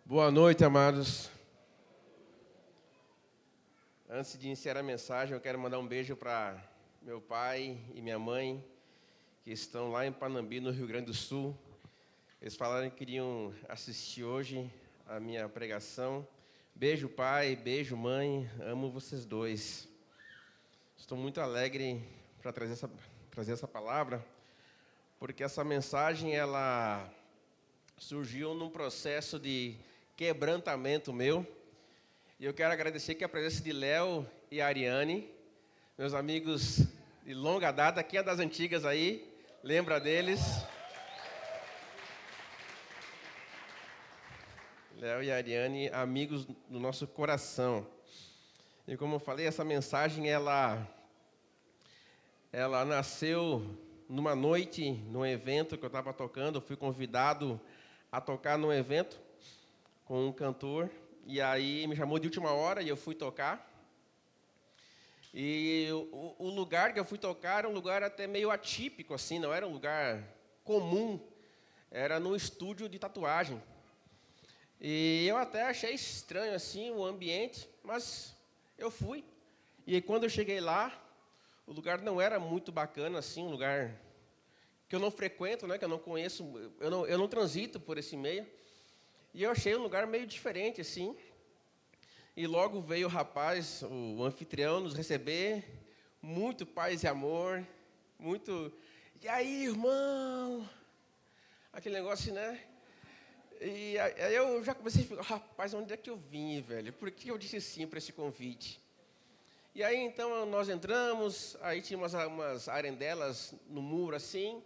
Boa noite, amados. Antes de iniciar a mensagem, eu quero mandar um beijo para meu pai e minha mãe, que estão lá em Panambi, no Rio Grande do Sul. Eles falaram que queriam assistir hoje a minha pregação. Beijo, pai, beijo, mãe, amo vocês dois. Estou muito alegre para trazer essa palavra, porque essa mensagem, ela surgiu num processo de quebrantamento meu. E eu quero agradecer aqui a presença de Léo e Ariane, meus amigos de longa data. Quem é das antigas aí, lembra deles? Léo e Ariane, amigos do nosso coração. E como eu falei, essa mensagem, ela nasceu numa noite, num evento que eu estava tocando. Eu fui convidado a tocar num evento com um cantor. E aí me chamou de última hora e eu fui tocar. E o lugar que eu fui tocar era um lugar até meio atípico, assim, não era um lugar comum. Era num estúdio de tatuagem. E eu até achei estranho, assim, o ambiente, mas eu fui. E quando eu cheguei lá, o lugar não era muito bacana, assim, um lugar que eu não frequento, né, que eu não conheço, eu não transito por esse meio. E eu achei um lugar meio diferente, assim. E logo veio o rapaz, o anfitrião, nos receber, muito paz e amor, muito... E aí, irmão? Aquele negócio, né? E aí eu já comecei a ficar, rapaz, onde é que eu vim, velho? Por que eu disse sim para esse convite? E aí, então, nós entramos, aí tinha umas arendelas no muro, assim,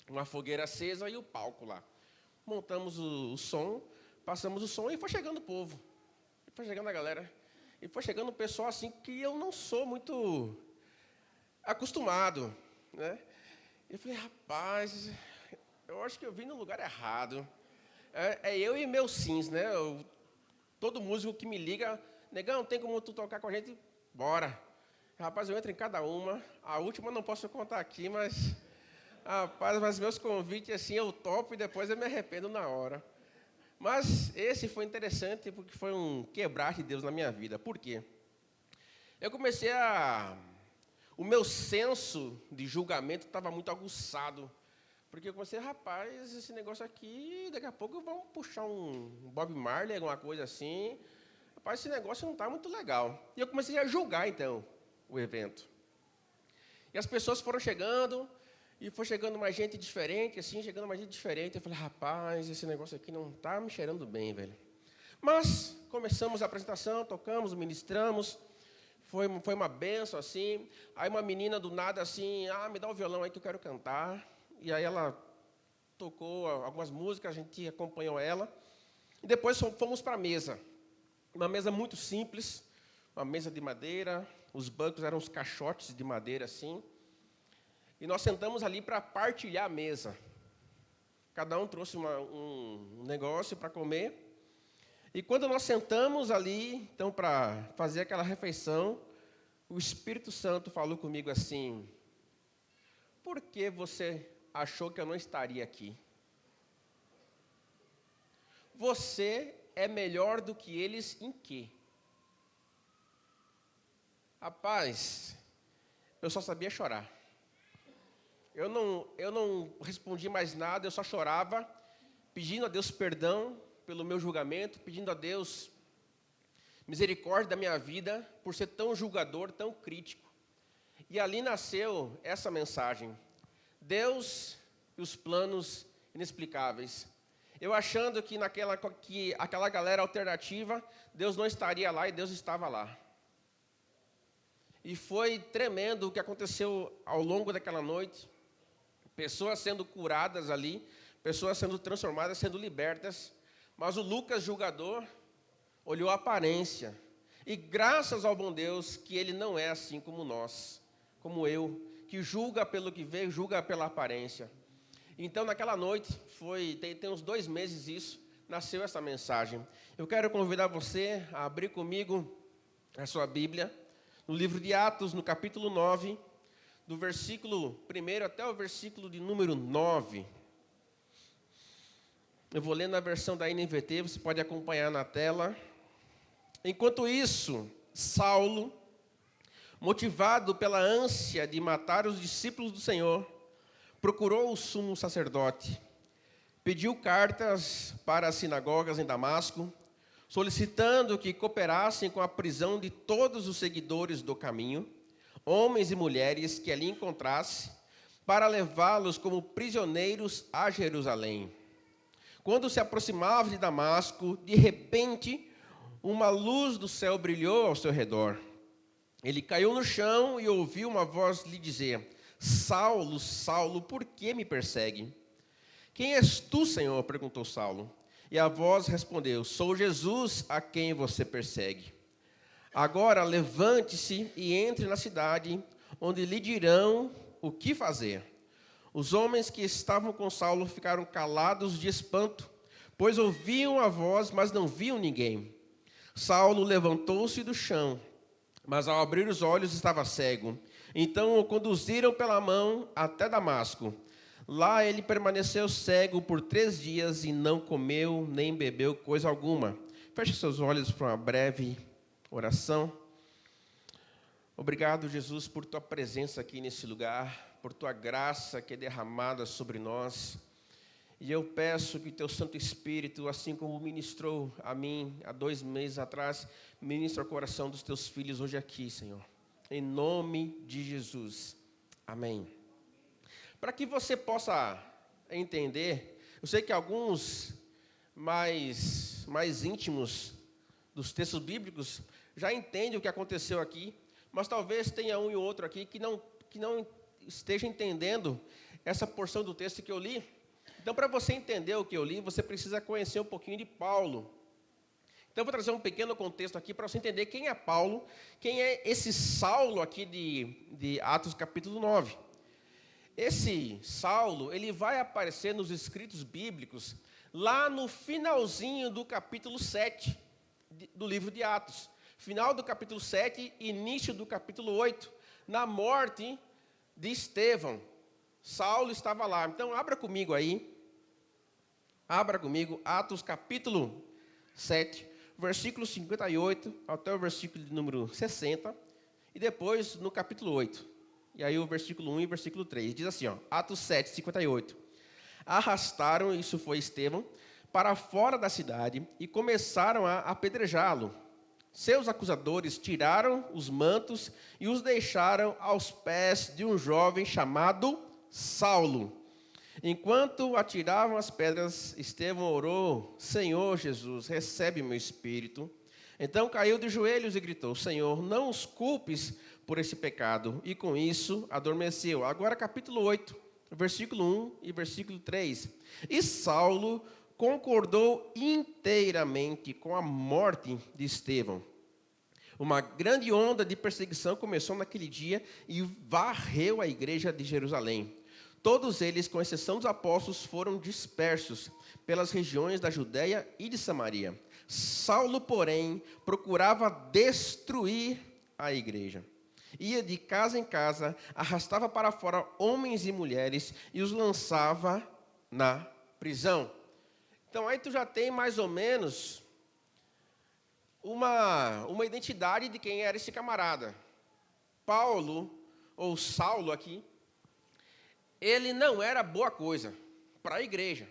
uma fogueira acesa e o palco lá. Montamos o som, passamos o som e foi chegando o povo. Foi chegando a galera. E foi chegando um pessoal assim que eu não sou muito acostumado, né? Eu falei, rapaz, eu acho que eu vim no lugar errado. É eu e meus sims, né? Todo músico que me liga, negão, tem como tu tocar com a gente? Bora. Rapaz, eu entro em cada uma. A última não posso contar aqui, mas... Rapaz, mas meus convites assim eu topo e depois eu me arrependo na hora. Mas esse foi interessante porque foi um quebrar de Deus na minha vida. Por quê? Eu comecei o meu senso de julgamento estava muito aguçado. Porque eu comecei, rapaz, esse negócio aqui, daqui a pouco vamos puxar um Bob Marley, alguma coisa assim. Rapaz, esse negócio não está muito legal. E eu comecei a julgar, então, o evento. E as pessoas foram chegando, e foi chegando mais gente diferente, assim, chegando mais gente diferente. Eu falei, rapaz, esse negócio aqui não está me cheirando bem, velho. Mas começamos a apresentação, tocamos, ministramos. Foi uma benção, assim. Aí uma menina do nada, assim, me dá o violão aí que eu quero cantar. E aí ela tocou algumas músicas, a gente acompanhou ela. E depois fomos para a mesa. Uma mesa muito simples, uma mesa de madeira. Os bancos eram uns caixotes de madeira, assim. E nós sentamos ali para partilhar a mesa. Cada um trouxe um negócio para comer. E quando nós sentamos ali, então, para fazer aquela refeição, o Espírito Santo falou comigo assim, por que você achou que eu não estaria aqui? Você é melhor do que eles em quê? Rapaz, eu só sabia chorar. Eu não respondi mais nada, eu só chorava, pedindo a Deus perdão pelo meu julgamento, pedindo a Deus misericórdia da minha vida por ser tão julgador, tão crítico. E ali nasceu essa mensagem. Deus e os planos inexplicáveis. Eu achando que aquela galera alternativa, Deus não estaria lá e Deus estava lá. E foi tremendo o que aconteceu ao longo daquela noite. Pessoas sendo curadas ali, pessoas sendo transformadas, sendo libertas. Mas o Lucas, julgador, olhou a aparência. E graças ao bom Deus que ele não é assim como nós, como eu, que julga pelo que vê, julga pela aparência. Então, naquela noite, tem uns 2 meses isso, nasceu essa mensagem. Eu quero convidar você a abrir comigo a sua Bíblia, no livro de Atos, no capítulo 9, do versículo 1 até o versículo de número 9. Eu vou ler na versão da NVT, você pode acompanhar na tela. Enquanto isso, Saulo, motivado pela ânsia de matar os discípulos do Senhor, procurou o sumo sacerdote, pediu cartas para as sinagogas em Damasco, solicitando que cooperassem com a prisão de todos os seguidores do caminho, homens e mulheres que ali encontrasse, para levá-los como prisioneiros a Jerusalém. Quando se aproximava de Damasco, de repente, uma luz do céu brilhou ao seu redor. Ele caiu no chão e ouviu uma voz lhe dizer: Saulo, Saulo, por que me persegue? Quem és tu, Senhor? Perguntou Saulo. E a voz respondeu: Sou Jesus a quem você persegue. Agora levante-se e entre na cidade, onde lhe dirão o que fazer. Os homens que estavam com Saulo ficaram calados de espanto, pois ouviam a voz, mas não viam ninguém. Saulo levantou-se do chão, mas ao abrir os olhos estava cego. Então o conduziram pela mão até Damasco. Lá ele permaneceu cego por 3 dias e não comeu nem bebeu coisa alguma. Feche seus olhos para uma breve oração. Obrigado, Jesus, por tua presença aqui nesse lugar, por tua graça que é derramada sobre nós. E eu peço que teu Santo Espírito, assim como ministrou a mim há 2 meses atrás, ministre ao coração dos teus filhos hoje aqui, Senhor. Em nome de Jesus. Amém. Para que você possa entender, eu sei que alguns mais íntimos dos textos bíblicos já entendem o que aconteceu aqui, mas talvez tenha um e outro aqui que não esteja entendendo essa porção do texto que eu li. Então, para você entender o que eu li, você precisa conhecer um pouquinho de Paulo. Então, eu vou trazer um pequeno contexto aqui para você entender quem é Paulo, quem é esse Saulo aqui de Atos capítulo 9. Esse Saulo, ele vai aparecer nos escritos bíblicos lá no finalzinho do capítulo 7 do livro de Atos. Final do capítulo 7, início do capítulo 8, na morte de Estevão. Saulo estava lá. Então, abra comigo, Atos capítulo 7, versículo 58 até o versículo de número 60, e depois no capítulo 8. E aí o versículo 1 e versículo 3. Diz assim, Atos 7, 58. Arrastaram, isso foi Estevão, para fora da cidade e começaram a apedrejá-lo. Seus acusadores tiraram os mantos e os deixaram aos pés de um jovem chamado Saulo. Enquanto atiravam as pedras, Estevão orou: Senhor Jesus, recebe meu espírito. Então caiu de joelhos e gritou: Senhor, não os culpes por esse pecado. E com isso adormeceu. Agora capítulo 8, versículo 1 e versículo 3. E Saulo concordou inteiramente com a morte de Estevão. Uma grande onda de perseguição começou naquele dia e varreu a igreja de Jerusalém. Todos eles, com exceção dos apóstolos, foram dispersos pelas regiões da Judéia e de Samaria. Saulo, porém, procurava destruir a igreja. Ia de casa em casa, arrastava para fora homens e mulheres e os lançava na prisão. Então aí tu já tem mais ou menos uma identidade de quem era esse camarada. Paulo, ou Saulo aqui, ele não era boa coisa para a igreja,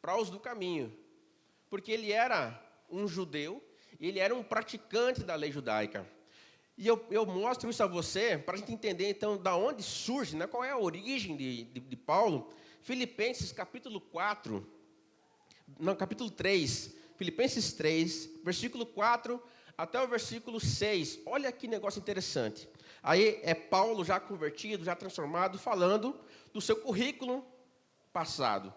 para os do caminho, porque ele era um judeu, e ele era um praticante da lei judaica. E eu mostro isso a você, para a gente entender, então, da onde surge, né, qual é a origem de Paulo. Filipenses capítulo 3, Filipenses 3, versículo 4 até o versículo 6. Olha que negócio interessante. Aí é Paulo já convertido, já transformado, falando do seu currículo passado.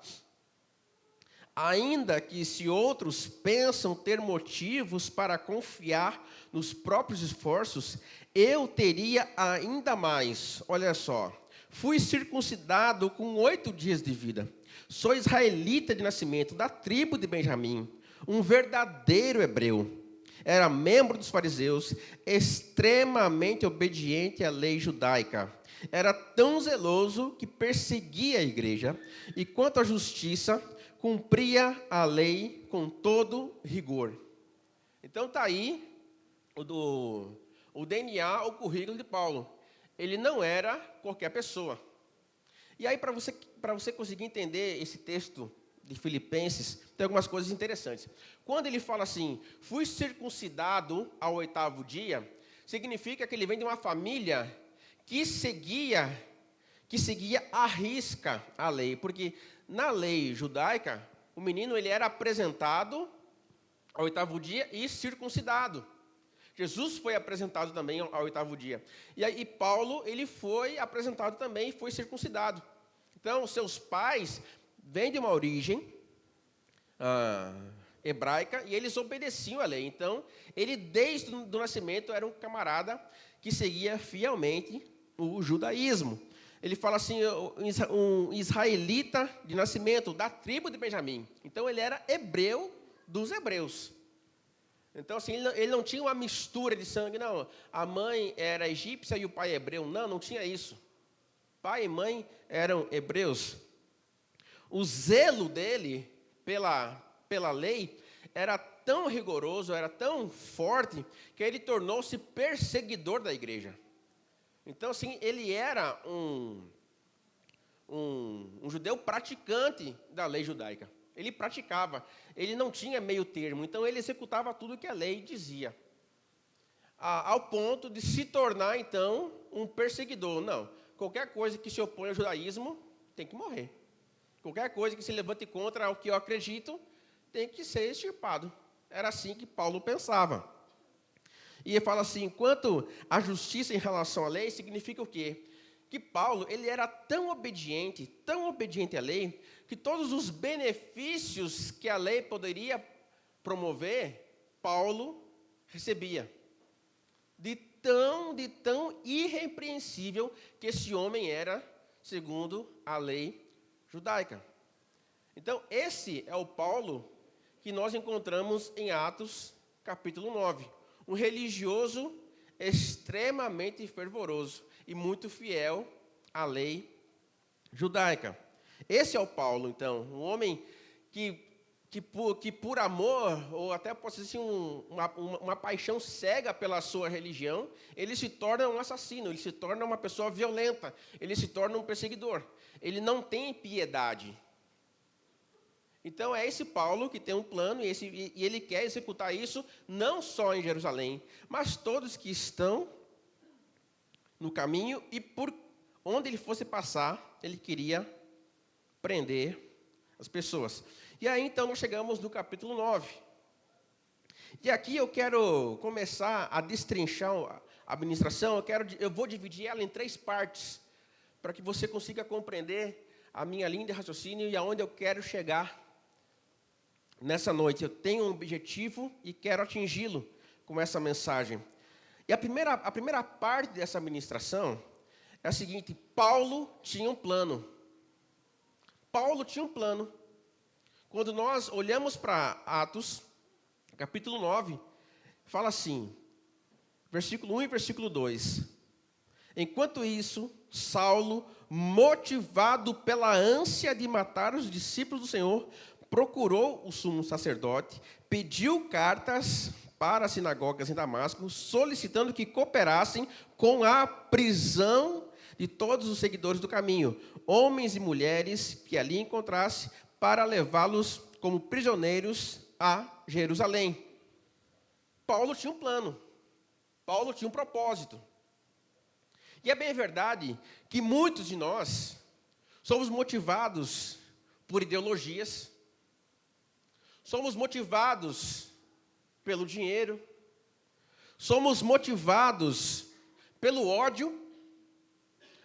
Ainda que se outros pensam ter motivos para confiar nos próprios esforços, eu teria ainda mais. Olha só, fui circuncidado com 8 dias de vida. Sou israelita de nascimento, da tribo de Benjamim, um verdadeiro hebreu. Era membro dos fariseus, extremamente obediente à lei judaica. Era tão zeloso que perseguia a igreja, e quanto à justiça, cumpria a lei com todo rigor. Então está aí o DNA, o currículo de Paulo. Ele não era qualquer pessoa. E aí, para você conseguir entender esse texto de Filipenses, tem algumas coisas interessantes. Quando ele fala assim, fui circuncidado ao 8º dia, significa que ele vem de uma família que seguia à risca a lei. Porque na lei judaica, o menino ele era apresentado ao 8º dia e circuncidado. Jesus foi apresentado também ao 8º dia. E aí Paulo, ele foi apresentado também e foi circuncidado. Então, seus pais vêm de uma origem hebraica e eles obedeciam a lei. Então, ele desde o nascimento era um camarada que seguia fielmente o judaísmo. Ele fala assim, um israelita de nascimento, da tribo de Benjamim. Então, ele era hebreu dos hebreus. Então, assim, ele não tinha uma mistura de sangue, não. A mãe era egípcia e o pai hebreu. Não, não tinha isso. Pai e mãe eram hebreus. O zelo dele pela lei era tão rigoroso, era tão forte, que ele tornou-se perseguidor da igreja. Então, assim, ele era um judeu praticante da lei judaica. Ele praticava, ele não tinha meio termo, então ele executava tudo que a lei dizia. Ao ponto de se tornar, então, um perseguidor. Não, qualquer coisa que se opõe ao judaísmo tem que morrer. Qualquer coisa que se levante contra o que eu acredito tem que ser extirpado. Era assim que Paulo pensava. E ele fala assim, quanto à justiça em relação à lei, significa o quê? Que Paulo, ele era tão obediente à lei, que todos os benefícios que a lei poderia promover, Paulo recebia. De tão irrepreensível que esse homem era, segundo a lei judaica. Então, esse é o Paulo que nós encontramos em Atos, capítulo 9. Um religioso extremamente fervoroso e muito fiel à lei judaica. Esse é o Paulo, então, um homem que por amor, ou até posso dizer uma paixão cega pela sua religião, ele se torna um assassino, ele se torna uma pessoa violenta, ele se torna um perseguidor. Ele não tem piedade. Então, é esse Paulo que tem um plano, e ele quer executar isso não só em Jerusalém, mas todos que estão no caminho, e por onde ele fosse passar, ele queria prender as pessoas. E aí, então, nós chegamos no capítulo 9. E aqui eu quero começar a destrinchar a administração, eu vou dividir ela em 3 partes, para que você consiga compreender a minha linha de raciocínio e aonde eu quero chegar nessa noite. Eu tenho um objetivo e quero atingi-lo com essa mensagem. E a primeira parte dessa ministração é a seguinte: Paulo tinha um plano. Paulo tinha um plano. Quando nós olhamos para Atos, capítulo 9, fala assim, versículo 1 e versículo 2. Enquanto isso, Saulo, motivado pela ânsia de matar os discípulos do Senhor, procurou o sumo sacerdote, pediu cartas para as sinagogas em Damasco, solicitando que cooperassem com a prisão de todos os seguidores do caminho, homens e mulheres que ali encontrasse, para levá-los como prisioneiros a Jerusalém. Paulo tinha um plano. Paulo tinha um propósito. E é bem verdade que muitos de nós somos motivados por ideologias, somos motivados pelo dinheiro, somos motivados pelo ódio,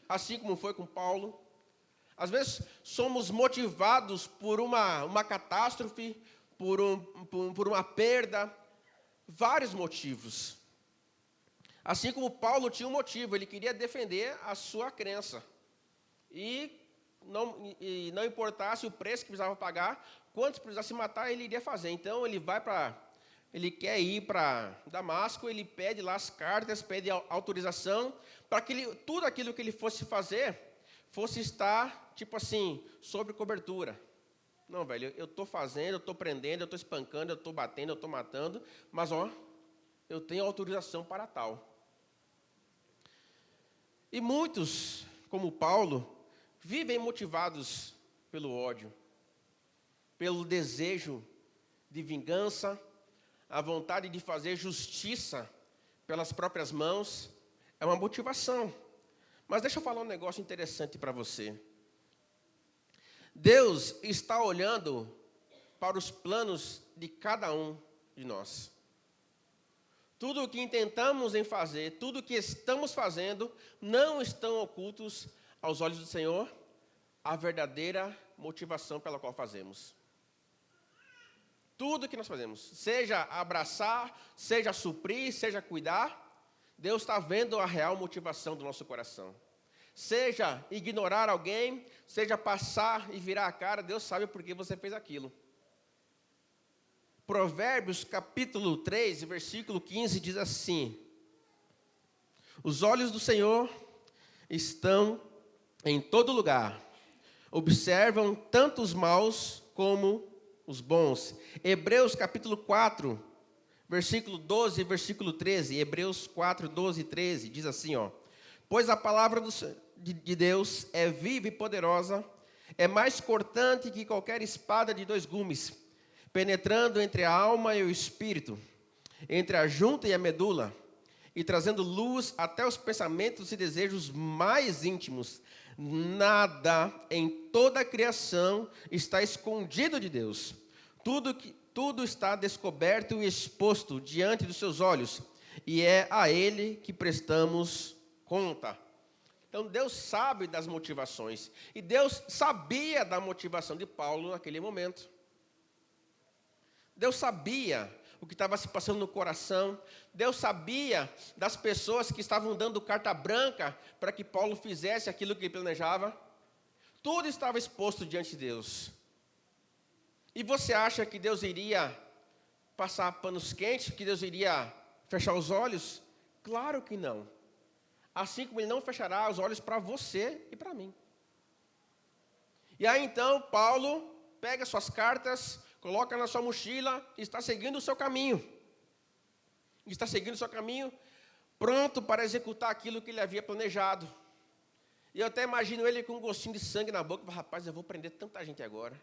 assim como foi com Paulo. Às vezes somos motivados por uma catástrofe, por uma perda, vários motivos. Assim como Paulo tinha um motivo, ele queria defender a sua crença. E não importasse o preço que precisava pagar, quantos precisasse matar, ele iria fazer. Então ele quer ir para Damasco, ele pede lá as cartas, pede autorização, para que tudo aquilo que ele fosse fazer, fosse estar, tipo assim, sob cobertura. Não, velho, eu estou fazendo, eu estou prendendo, eu estou espancando, eu estou batendo, eu estou matando, mas, eu tenho autorização para tal. E muitos, como Paulo, vivem motivados pelo ódio, pelo desejo de vingança, a vontade de fazer justiça pelas próprias mãos, é uma motivação. Mas deixa eu falar um negócio interessante para você. Deus está olhando para os planos de cada um de nós. Tudo o que intentamos em fazer, tudo o que estamos fazendo, não estão ocultos aos olhos do Senhor a verdadeira motivação pela qual fazemos. Tudo que nós fazemos, seja abraçar, seja suprir, seja cuidar, Deus está vendo a real motivação do nosso coração. Seja ignorar alguém, seja passar e virar a cara, Deus sabe por que você fez aquilo. Provérbios capítulo 3, versículo 15 diz assim: os olhos do Senhor estão em todo lugar, observam tanto os maus como os bons. Hebreus capítulo 4, versículo 12 e versículo 13. Hebreus 4, 12 e 13 diz assim, pois a palavra de Deus é viva e poderosa, é mais cortante que qualquer espada de dois gumes, penetrando entre a alma e o espírito, entre a junta e a medula, e trazendo luz até os pensamentos e desejos mais íntimos. Nada em toda a criação está escondido de Deus. Tudo está descoberto e exposto diante dos seus olhos, e é a Ele que prestamos conta. Então Deus sabe das motivações, e Deus sabia da motivação de Paulo naquele momento. Deus sabia o que estava se passando no coração. Deus sabia das pessoas que estavam dando carta branca para que Paulo fizesse aquilo que ele planejava. Tudo estava exposto diante de Deus. E você acha que Deus iria passar panos quentes? Que Deus iria fechar os olhos? Claro que não. Assim como Ele não fechará os olhos para você e para mim. E aí então Paulo pega suas cartas, coloca na sua mochila e está seguindo o seu caminho. Está seguindo o seu caminho, pronto para executar aquilo que ele havia planejado. E eu até imagino ele com um gostinho de sangue na boca. Rapaz, eu vou prender tanta gente agora.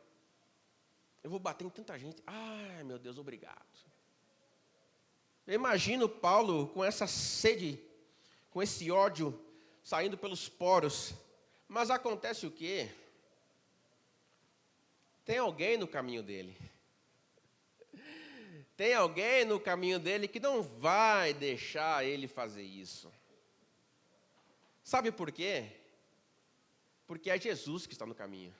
Eu vou bater em tanta gente. Ai, meu Deus, obrigado. Eu imagino Paulo com essa sede, com esse ódio saindo pelos poros. Mas acontece o quê? Tem alguém no caminho dele. Tem alguém no caminho dele que não vai deixar ele fazer isso. Sabe por quê? Porque é Jesus que está no caminho.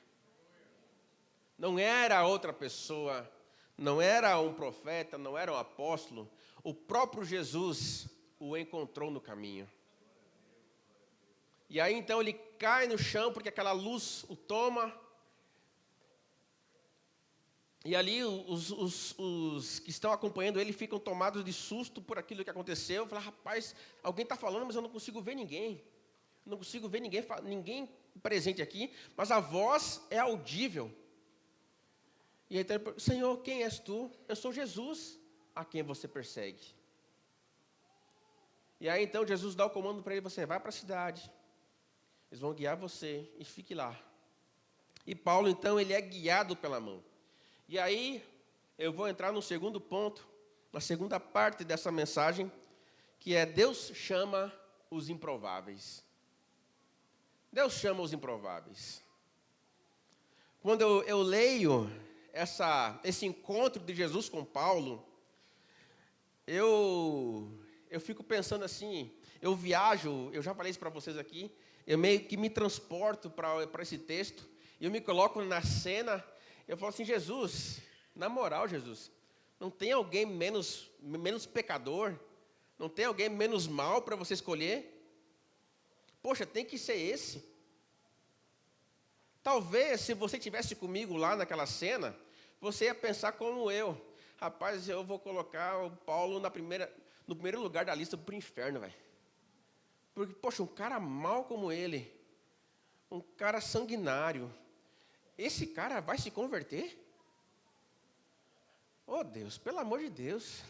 Não era outra pessoa, não era um profeta, não era um apóstolo. O próprio Jesus o encontrou no caminho. E aí então ele cai no chão porque aquela luz o toma. E ali os que estão acompanhando ele ficam tomados de susto por aquilo que aconteceu. Falam, rapaz, alguém está falando, mas eu não consigo ver ninguém. Não consigo ver ninguém presente aqui, mas a voz é audível. E aí então ele pergunta, Senhor, quem és tu? Eu sou Jesus, a quem você persegue. E aí então Jesus dá o comando para ele, você vai para a cidade. Eles vão guiar você e fique lá. E Paulo então ele é guiado pela mão. E aí, eu vou entrar no segundo ponto, na segunda parte dessa mensagem, que é Deus chama os improváveis. Deus chama os improváveis. Quando eu leio esse encontro de Jesus com Paulo, eu fico pensando assim, eu viajo, eu já falei isso para vocês aqui, eu meio que me transporto para esse texto, e eu me coloco na cena. Eu falo assim, Jesus, na moral, Jesus, não tem alguém menos pecador? Não tem alguém menos mal para você escolher? Poxa, tem que ser esse. Talvez, se você estivesse comigo lá naquela cena, você ia pensar como eu. Rapaz, eu vou colocar o Paulo no primeiro lugar da lista para o inferno, velho. Porque, poxa, um cara mau como ele, um cara sanguinário, esse cara vai se converter? Oh Deus, pelo amor de Deus,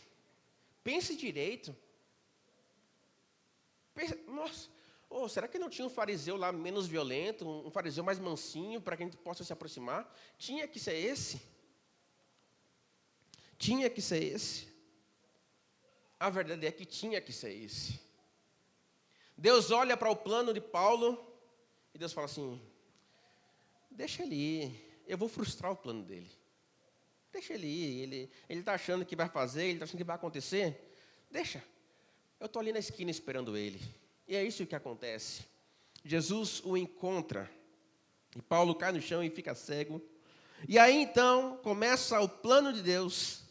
pense direito. Nossa, será que não tinha um fariseu lá menos violento, um fariseu mais mansinho, para que a gente possa se aproximar? Tinha que ser esse. Tinha que ser esse. A verdade é que tinha que ser esse. Deus olha para o plano de Paulo e Deus fala assim: deixa ele ir, eu vou frustrar o plano dele. Deixa ele ir, ele está achando que vai fazer, ele está achando que vai acontecer. Deixa, eu estou ali na esquina esperando ele. E é isso que acontece. Jesus o encontra, e Paulo cai no chão e fica cego. E aí então começa o plano de Deus,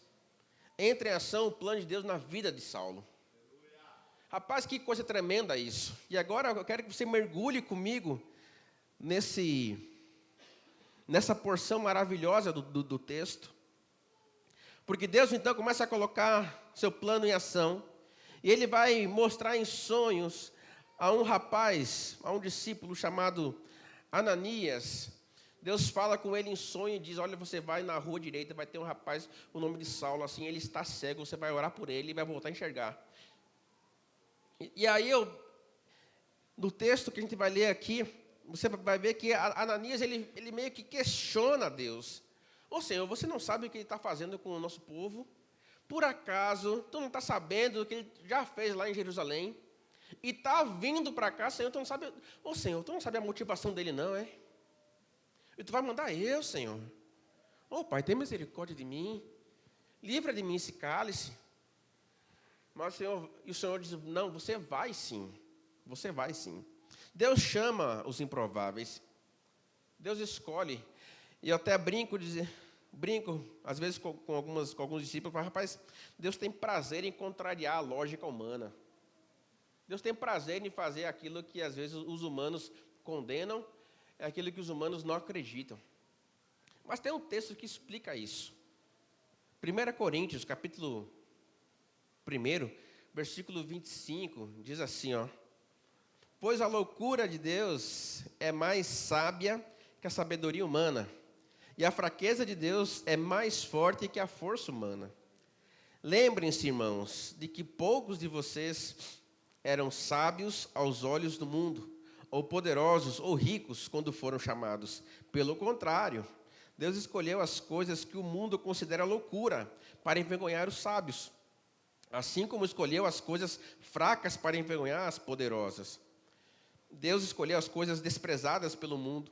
entra em ação o plano de Deus na vida de Saulo. Rapaz, que coisa tremenda isso. E agora eu quero que você mergulhe comigo nessa porção maravilhosa do texto. Porque Deus então começa a colocar seu plano em ação. E Ele vai mostrar em sonhos a um rapaz, a um discípulo chamado Ananias. Deus fala com ele em sonho e diz: olha, você vai na rua direita, vai ter um rapaz, o nome de Saulo, assim, ele está cego, você vai orar por ele e vai voltar a enxergar. E aí, no texto que a gente vai ler aqui, você vai ver que Ananias, ele meio que questiona Deus. Ô Senhor, você não sabe o que Ele está fazendo com o nosso povo? Por acaso, tu não está sabendo o que Ele já fez lá em Jerusalém? E está vindo para cá, Senhor, tu não sabe... Ô Senhor, tu não sabe a motivação dele não, é? E tu vai mandar eu, Senhor. Ô Pai, tem misericórdia de mim. Livra de mim esse cálice. Mas o Senhor diz: não, você vai sim. Você vai sim. Deus chama os improváveis. Deus escolhe. E eu até brinco às vezes com alguns discípulos, mas, rapaz, Deus tem prazer em contrariar a lógica humana. Deus tem prazer em fazer aquilo que às vezes os humanos condenam, é aquilo que os humanos não acreditam. Mas tem um texto que explica isso. 1 Coríntios, capítulo 1, versículo 25, diz assim, ó: pois a loucura de Deus é mais sábia que a sabedoria humana, e a fraqueza de Deus é mais forte que a força humana. Lembrem-se, irmãos, de que poucos de vocês eram sábios aos olhos do mundo, ou poderosos, ou ricos, quando foram chamados. Pelo contrário, Deus escolheu as coisas que o mundo considera loucura, para envergonhar os sábios, assim como escolheu as coisas fracas para envergonhar as poderosas. Deus escolheu as coisas desprezadas pelo mundo,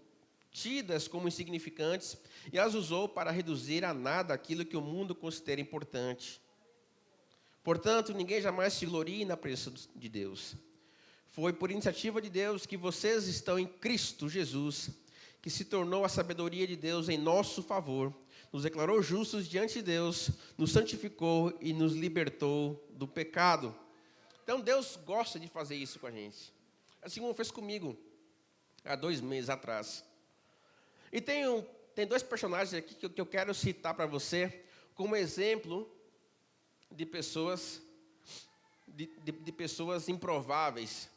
tidas como insignificantes, e as usou para reduzir a nada aquilo que o mundo considera importante. Portanto, ninguém jamais se glorie na presença de Deus. Foi por iniciativa de Deus que vocês estão em Cristo Jesus, que se tornou a sabedoria de Deus em nosso favor, nos declarou justos diante de Deus, nos santificou e nos libertou do pecado. Então, Deus gosta de fazer isso com a gente. Assim como fez comigo há 2 meses atrás. E tem 2 personagens aqui que eu quero citar para você como exemplo de pessoas improváveis.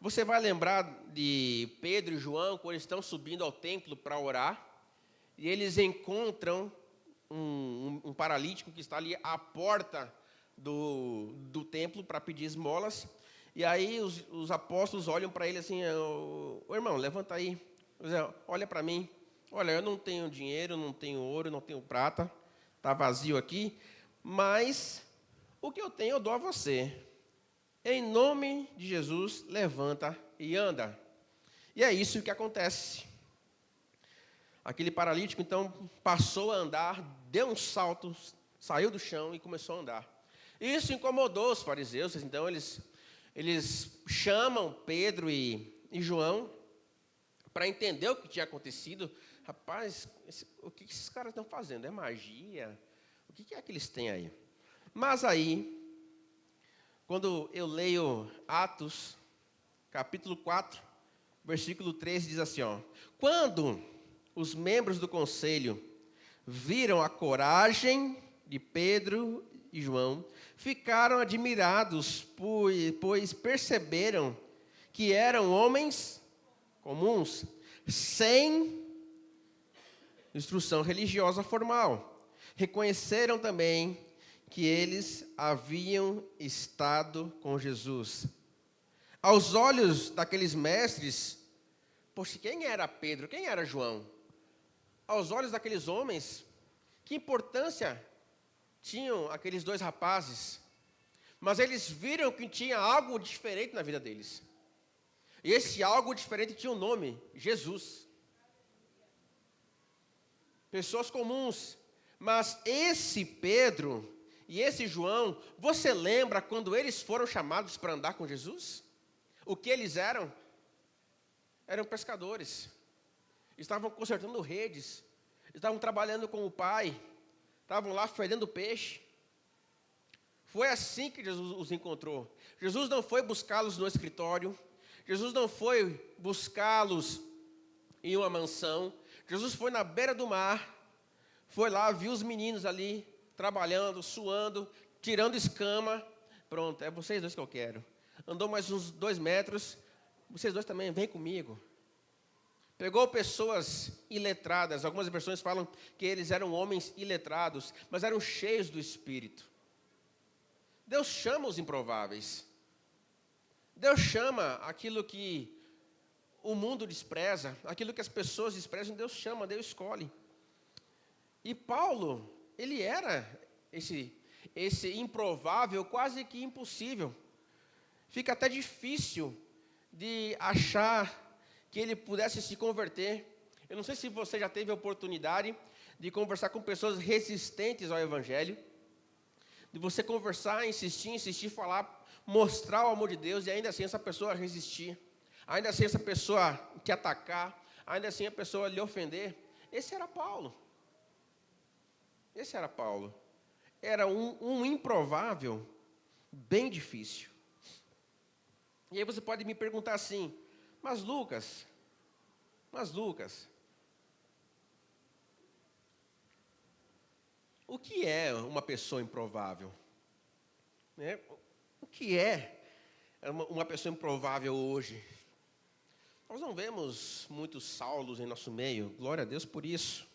Você vai lembrar de Pedro e João, quando eles estão subindo ao templo para orar, e eles encontram um paralítico que está ali à porta do templo para pedir esmolas. E aí os apóstolos olham para ele assim: ô irmão, levanta aí, olha para mim. Olha, eu não tenho dinheiro, não tenho ouro, não tenho prata, está vazio aqui, mas o que eu tenho eu dou a você. Em nome de Jesus, levanta e anda. E é isso que acontece. Aquele paralítico, então, passou a andar, deu um salto, saiu do chão e começou a andar. Isso incomodou os fariseus, então eles chamam Pedro e João para entender o que tinha acontecido. Rapaz, o que esses caras estão fazendo? É magia? O que é que eles têm aí? Mas aí, quando eu leio Atos, capítulo 4, versículo 13, diz assim, ó: quando os membros do conselho viram a coragem de Pedro e João, ficaram admirados, pois perceberam que eram homens comuns, sem instrução religiosa formal. Reconheceram também que eles haviam estado com Jesus. Aos olhos daqueles mestres, poxa, quem era Pedro? Quem era João? Aos olhos daqueles homens, que importância tinham aqueles dois rapazes? Mas eles viram que tinha algo diferente na vida deles. E esse algo diferente tinha um nome: Jesus. Pessoas comuns. Mas esse Pedro e esse João, você lembra quando eles foram chamados para andar com Jesus? O que eles eram? Eram pescadores. Estavam consertando redes. Estavam trabalhando com o pai. Estavam lá fedendo peixe. Foi assim que Jesus os encontrou. Jesus não foi buscá-los no escritório. Jesus não foi buscá-los em uma mansão. Jesus foi na beira do mar. Foi lá, viu os meninos ali, trabalhando, suando, tirando escama. Pronto, é vocês dois que eu quero. Andou mais uns 2 metros. Vocês dois também, vem comigo. Pegou pessoas iletradas. Algumas versões falam que eles eram homens iletrados, mas eram cheios do Espírito. Deus chama os improváveis. Deus chama aquilo que o mundo despreza, aquilo que as pessoas desprezam, Deus chama, Deus escolhe. E Paulo, ele era esse improvável, quase que impossível. Fica até difícil de achar que ele pudesse se converter. Eu não sei se você já teve a oportunidade de conversar com pessoas resistentes ao Evangelho, de você conversar, insistir, falar, mostrar o amor de Deus, e ainda assim essa pessoa resistir, ainda assim essa pessoa te atacar, ainda assim a pessoa lhe ofender. Esse era Paulo. Esse era Paulo. Era um improvável bem difícil. E aí você pode me perguntar assim, mas Lucas, o que é uma pessoa improvável? O que é uma pessoa improvável hoje? Nós não vemos muitos Saulos em nosso meio, glória a Deus por isso.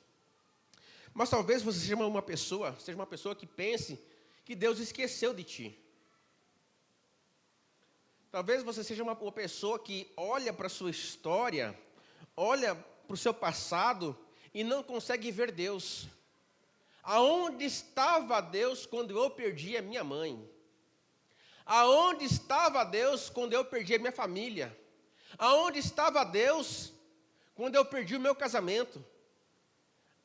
Mas talvez você seja uma pessoa que pense que Deus esqueceu de ti. Talvez você seja uma pessoa que olha para a sua história, olha para o seu passado e não consegue ver Deus. Aonde estava Deus quando eu perdi a minha mãe? Aonde estava Deus quando eu perdi a minha família? Aonde estava Deus quando eu perdi o meu casamento?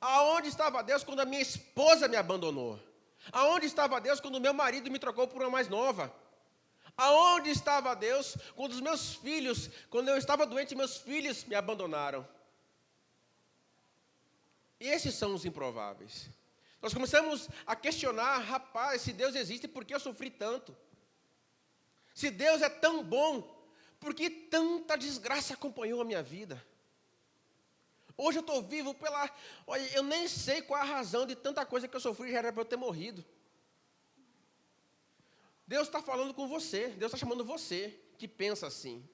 Aonde estava Deus quando a minha esposa me abandonou? Aonde estava Deus quando o meu marido me trocou por uma mais nova? Aonde estava Deus quando os meus filhos, quando eu estava doente, meus filhos me abandonaram? Esses são os improváveis. Nós começamos a questionar, rapaz, se Deus existe, por que eu sofri tanto? Se Deus é tão bom, por que tanta desgraça acompanhou a minha vida? Hoje eu estou vivo pela... Olha, eu nem sei qual a razão de tanta coisa que eu sofri, já era para eu ter morrido. Deus está falando com você, Deus está chamando você, que pensa assim.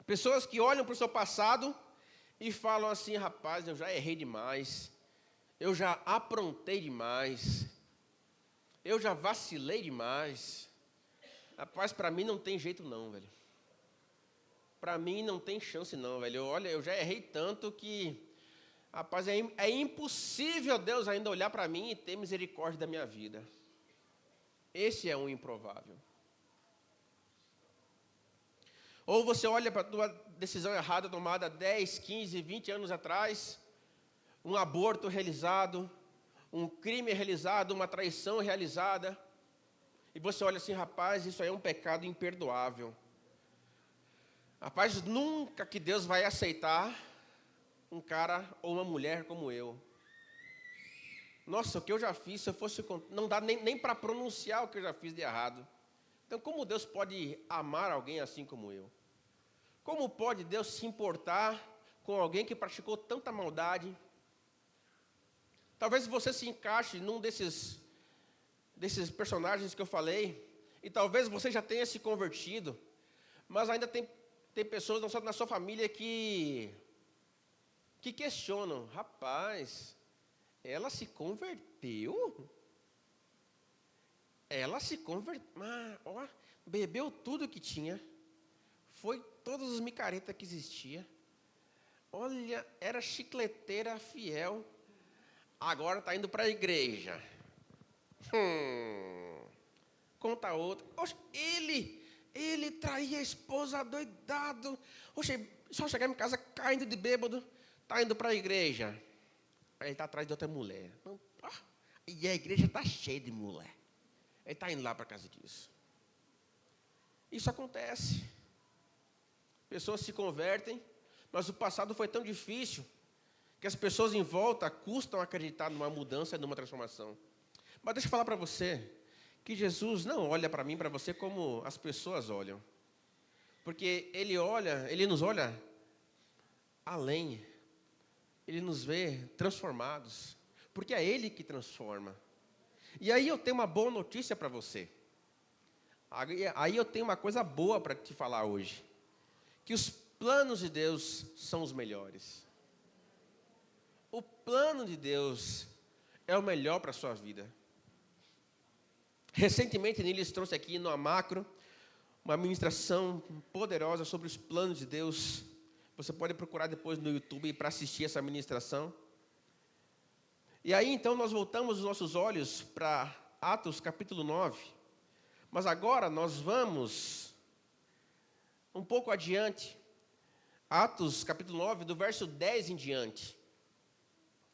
Pessoas que olham para o seu passado e falam assim, rapaz, eu já errei demais, eu já aprontei demais, eu já vacilei demais. Rapaz, para mim não tem jeito não, velho. Para mim não tem chance não, velho. Olha, eu já errei tanto que, rapaz, é impossível Deus ainda olhar para mim e ter misericórdia da minha vida. Esse é um improvável. Ou você olha para a tua decisão errada tomada 10, 15, 20 anos atrás, um aborto realizado, um crime realizado, uma traição realizada, e você olha assim, rapaz, isso aí é um pecado imperdoável. Rapaz, nunca que Deus vai aceitar um cara ou uma mulher como eu. Nossa, o que eu já fiz, se eu fosse... Não dá nem para pronunciar o que eu já fiz de errado. Então, como Deus pode amar alguém assim como eu? Como pode Deus se importar com alguém que praticou tanta maldade? Talvez você se encaixe num desses personagens que eu falei, e talvez você já tenha se convertido, mas ainda tem pessoas na sua família que que questionam: rapaz, ela se converteu? Ela se converteu, bebeu tudo que tinha, foi todas as micaretas que existia. Olha, era chicleteira fiel, agora está indo para a igreja. Conta outra. Oxe, ele traía a esposa adoidado. Oxe, só chegar em casa caindo de bêbado, está indo para a igreja. Aí ele está atrás de outra mulher. E a igreja está cheia de mulher. Ele está indo lá para casa disso. Isso acontece. Pessoas se convertem, mas o passado foi tão difícil que as pessoas em volta custam acreditar numa mudança, numa transformação. Mas deixa eu falar para você que Jesus não olha para mim, para você, como as pessoas olham. Porque Ele nos olha além. Ele nos vê transformados. Porque é Ele que transforma. E aí eu tenho uma boa notícia para você. Aí eu tenho uma coisa boa para te falar hoje. Que os planos de Deus são os melhores. O plano de Deus é o melhor para a sua vida. Recentemente, Niles trouxe aqui no Macro uma ministração poderosa sobre os planos de Deus. Você pode procurar depois no YouTube para assistir essa ministração. E aí, então, nós voltamos os nossos olhos para Atos capítulo 9. Mas agora nós vamos um pouco adiante. Atos capítulo 9, do verso 10 em diante.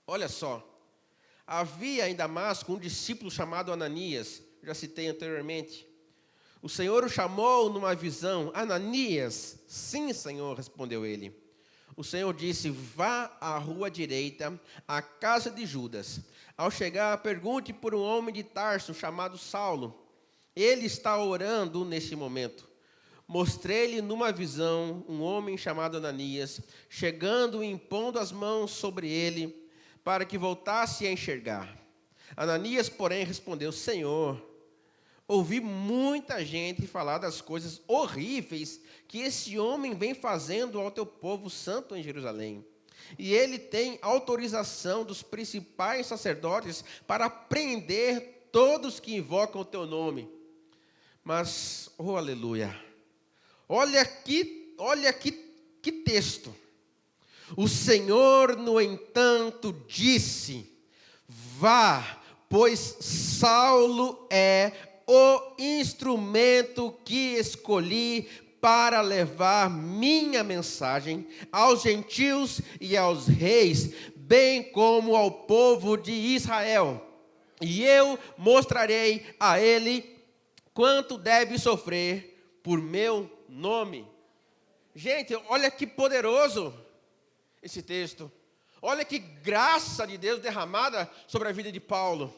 Olha só. Havia em Damasco um discípulo chamado Ananias. Já citei anteriormente. O Senhor o chamou numa visão. Ananias, sim, Senhor, respondeu ele. O Senhor disse: vá à rua direita, à casa de Judas. Ao chegar, pergunte por um homem de Tarso chamado Saulo. Ele está orando neste momento. Mostrei-lhe numa visão um homem chamado Ananias, chegando e impondo as mãos sobre ele, para que voltasse a enxergar. Ananias, porém, respondeu: Senhor, ouvi muita gente falar das coisas horríveis que esse homem vem fazendo ao teu povo santo em Jerusalém. E ele tem autorização dos principais sacerdotes para prender todos que invocam o teu nome. Mas, oh aleluia, olha que texto. O Senhor, no entanto, disse: vá, pois Saulo é o instrumento que escolhi para levar minha mensagem aos gentios e aos reis, bem como ao povo de Israel. E eu mostrarei a ele quanto deve sofrer por meu nome. Gente, olha que poderoso esse texto. Olha que graça de Deus derramada sobre a vida de Paulo.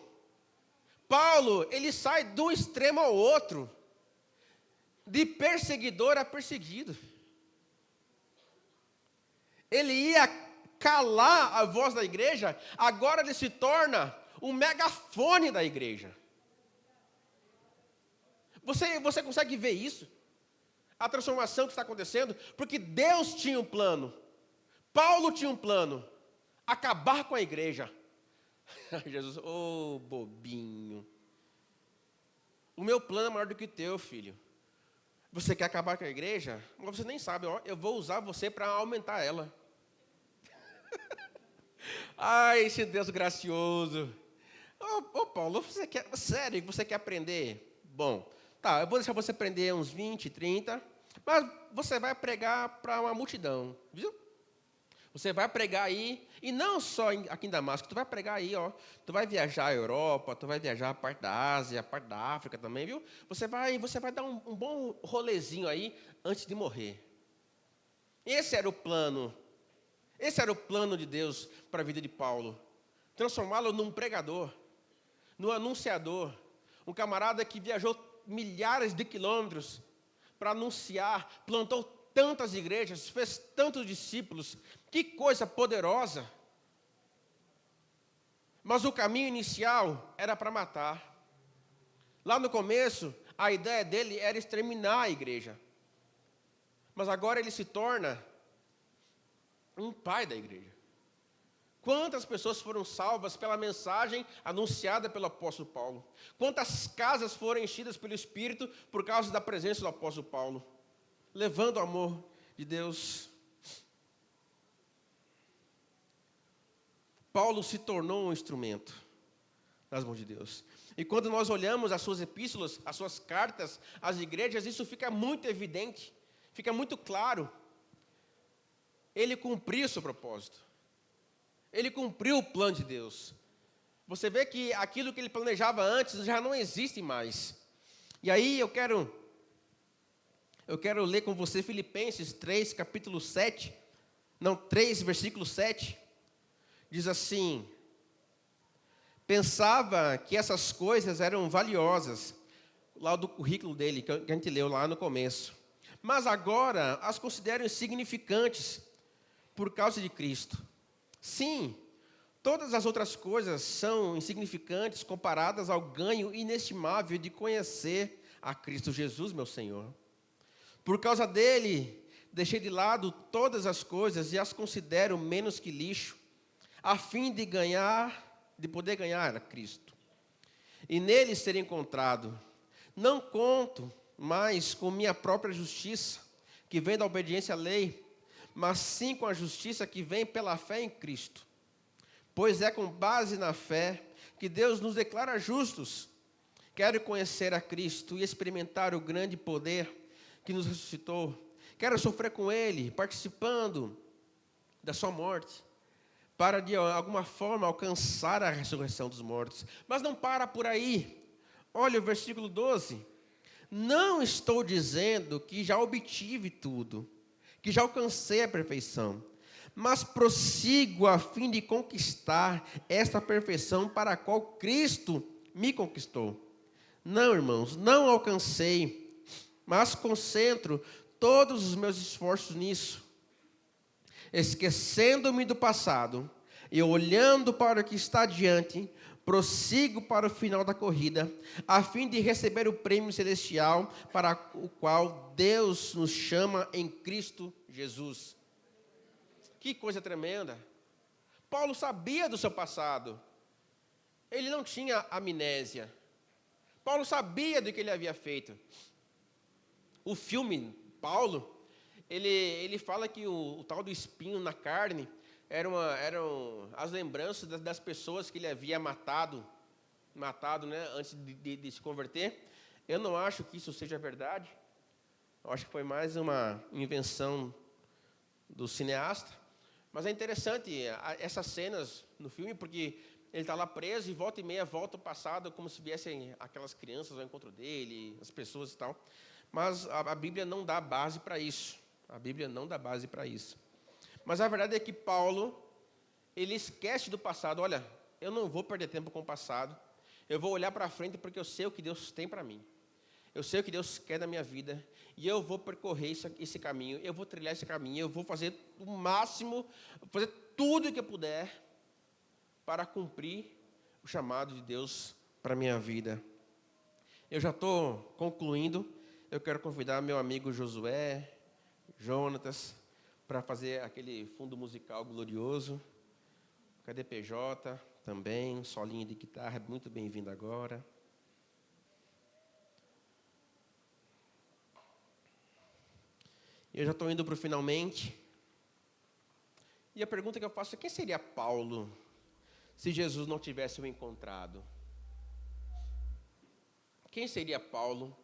Paulo, ele sai de um extremo ao outro, de perseguidor a perseguido. Ele ia calar a voz da igreja, agora ele se torna um megafone da igreja. Você consegue ver isso? A transformação que está acontecendo? Porque Deus tinha um plano. Paulo tinha um plano. Acabar com a igreja. Jesus, bobinho. O meu plano é maior do que o teu, filho. Você quer acabar com a igreja? Mas você nem sabe, eu vou usar você para aumentar ela. Ai, esse Deus gracioso. Paulo, sério que você quer aprender? Bom, tá, eu vou deixar você aprender uns 20, 30, mas você vai pregar para uma multidão, viu? Você vai pregar aí, e não só aqui em Damasco, tu vai pregar aí, ó. Tu vai viajar à Europa, tu vai viajar a parte da Ásia, a parte da África também, viu? Você vai dar um bom rolezinho aí antes de morrer. Esse era o plano. Esse era o plano de Deus para a vida de Paulo. Transformá-lo num pregador, num anunciador. Um camarada que viajou milhares de quilômetros para anunciar, plantou tantas igrejas, fez tantos discípulos. Que coisa poderosa. Mas o caminho inicial era para matar. Lá no começo, a ideia dele era exterminar a igreja. Mas agora ele se torna um pai da igreja. Quantas pessoas foram salvas pela mensagem anunciada pelo apóstolo Paulo? Quantas casas foram enchidas pelo Espírito por causa da presença do apóstolo Paulo? Levando o amor de Deus. Paulo se tornou um instrumento nas mãos de Deus. E quando nós olhamos as suas epístolas, as suas cartas às igrejas, isso fica muito evidente, fica muito claro. Ele cumpriu o seu propósito. Ele cumpriu o plano de Deus. Você vê que aquilo que ele planejava antes já não existe mais. E aí eu quero ler com você Filipenses 3, capítulo 7. Não, 3, versículo 7. Diz assim: pensava que essas coisas eram valiosas, lá do currículo dele, que a gente leu lá no começo. Mas agora as considero insignificantes por causa de Cristo. Sim, todas as outras coisas são insignificantes comparadas ao ganho inestimável de conhecer a Cristo Jesus, meu Senhor. Por causa dele, deixei de lado todas as coisas e as considero menos que lixo, a fim de poder ganhar a Cristo. E nele ser encontrado. Não conto mais com minha própria justiça, que vem da obediência à lei, mas sim com a justiça que vem pela fé em Cristo. Pois é com base na fé que Deus nos declara justos. Quero conhecer a Cristo e experimentar o grande poder que nos ressuscitou. Quero sofrer com Ele, participando da sua morte, para de alguma forma alcançar a ressurreição dos mortos. Mas não para por aí. Olha o versículo 12. Não estou dizendo que já obtive tudo, que já alcancei a perfeição, mas prossigo a fim de conquistar esta perfeição para a qual Cristo me conquistou. Não, irmãos, não alcancei, mas concentro todos os meus esforços nisso, esquecendo-me do passado e olhando para o que está adiante, prossigo para o final da corrida, a fim de receber o prêmio celestial para o qual Deus nos chama em Cristo Jesus. Que coisa tremenda! Paulo sabia do seu passado. Ele não tinha amnésia. Paulo sabia do que ele havia feito. O filme, Paulo, ele fala que o tal do espinho na carne eram as lembranças das pessoas que ele havia matado, né, antes de se converter. Eu não acho que isso seja verdade. Eu acho que foi mais uma invenção do cineasta. Mas é interessante essas cenas no filme, porque ele está lá preso e volta e meia volta o passado, como se viessem aquelas crianças ao encontro dele, as pessoas e tal. Mas a Bíblia não dá base para isso. A Bíblia não dá base para isso. Mas a verdade é que Paulo, ele esquece do passado. Olha, eu não vou perder tempo com o passado. Eu vou olhar para frente porque eu sei o que Deus tem para mim. Eu sei o que Deus quer da minha vida. E eu vou percorrer esse caminho. Eu vou trilhar esse caminho. Eu vou fazer o máximo, fazer tudo o que eu puder para cumprir o chamado de Deus para a minha vida. Eu já estou concluindo. Eu quero convidar meu amigo Josué, Jonatas, para fazer aquele fundo musical glorioso. Cadê PJ? Também, solinho de guitarra, muito bem-vindo agora. Eu já estou indo para o finalmente. E a pergunta que eu faço é: quem seria Paulo se Jesus não tivesse o encontrado? Quem seria Paulo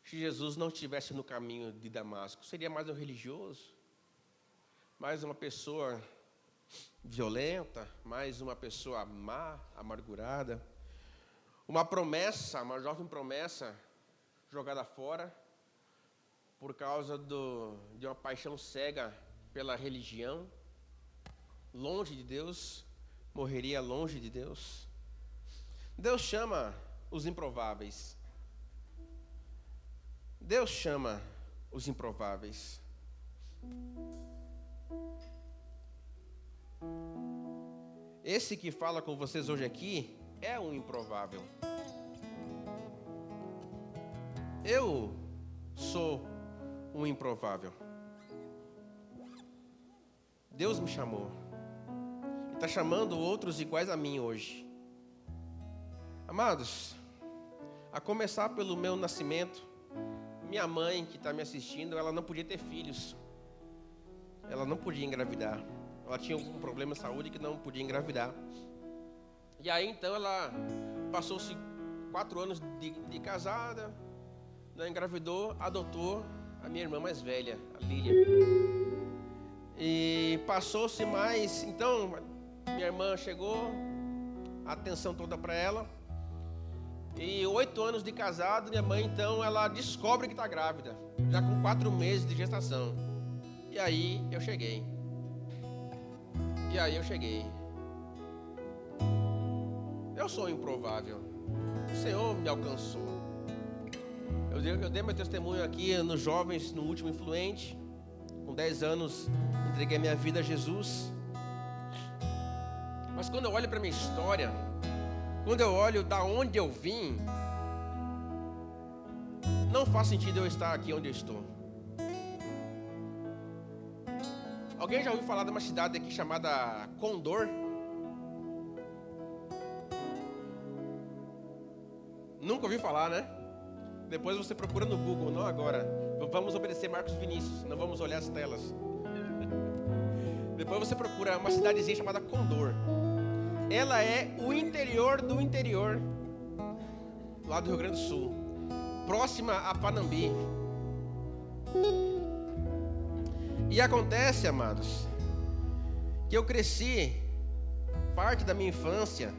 se Jesus não estivesse no caminho de Damasco? Seria mais um religioso? Mais uma pessoa violenta? Mais uma pessoa má, amargurada? Uma promessa, uma jovem promessa jogada fora por causa de uma paixão cega pela religião, longe de Deus, morreria longe de Deus. Deus chama os improváveis. Deus chama os improváveis. Esse que fala com vocês hoje aqui é um improvável. Eu sou um improvável. Deus me chamou. está chamando outros iguais a mim hoje. Amados, a começar pelo meu nascimento, minha mãe que está me assistindo, ela não podia ter filhos. Ela não podia engravidar. Ela tinha algum problema de saúde que não podia engravidar. E aí então ela passou-se 4 anos de casada, não engravidou, adotou a minha irmã mais velha, a Lília. E passou-se mais, então minha irmã chegou, a atenção toda para ela. E 8 anos de casado, minha mãe então ela descobre que está grávida, já com 4 meses de gestação. E aí eu cheguei. Eu sou improvável. O Senhor me alcançou. Eu dei meu testemunho aqui nos jovens, no último Influente. Com 10 anos, entreguei minha vida a Jesus. Mas quando eu olho para minha história, quando eu olho da onde eu vim, não faz sentido eu estar aqui onde eu estou. Alguém já ouviu falar de uma cidade aqui chamada Condor? Nunca ouviu falar, né? Depois você procura no Google, não agora. Vamos obedecer Marcos Vinícius, não vamos olhar as telas. Depois você procura uma cidadezinha chamada Condor. Ela é o interior do interior, lá do Rio Grande do Sul, próxima a Panambi. E acontece, amados, que eu cresci parte da minha infância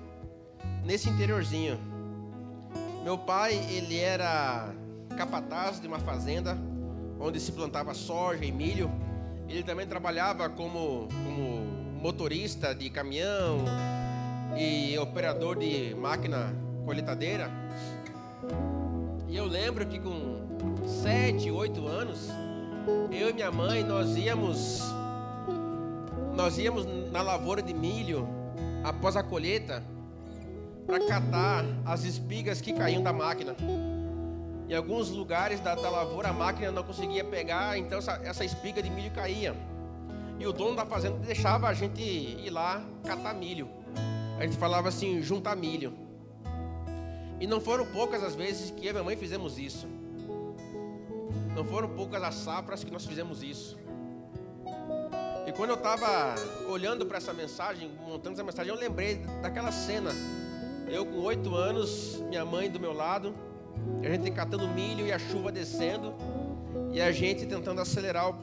nesse interiorzinho. Meu pai, ele era capataz de uma fazenda onde se plantava soja e milho. Ele também trabalhava como motorista de caminhão e operador de máquina colheitadeira. E eu lembro que com 7, 8 anos, eu e minha mãe, nós íamos na lavoura de milho após a colheita para catar as espigas que caíam da máquina. Em alguns lugares da lavoura a máquina não conseguia pegar, então essa espiga de milho caía. E o dono da fazenda deixava a gente ir lá catar milho. A gente falava assim, juntar milho. E não foram poucas as vezes que eu e minha mãe fizemos isso. Não foram poucas as safras que nós fizemos isso. E quando eu estava olhando para essa mensagem, montando essa mensagem, eu lembrei daquela cena. Eu com 8 anos, minha mãe do meu lado, a gente catando milho e a chuva descendo, e a gente tentando acelerar o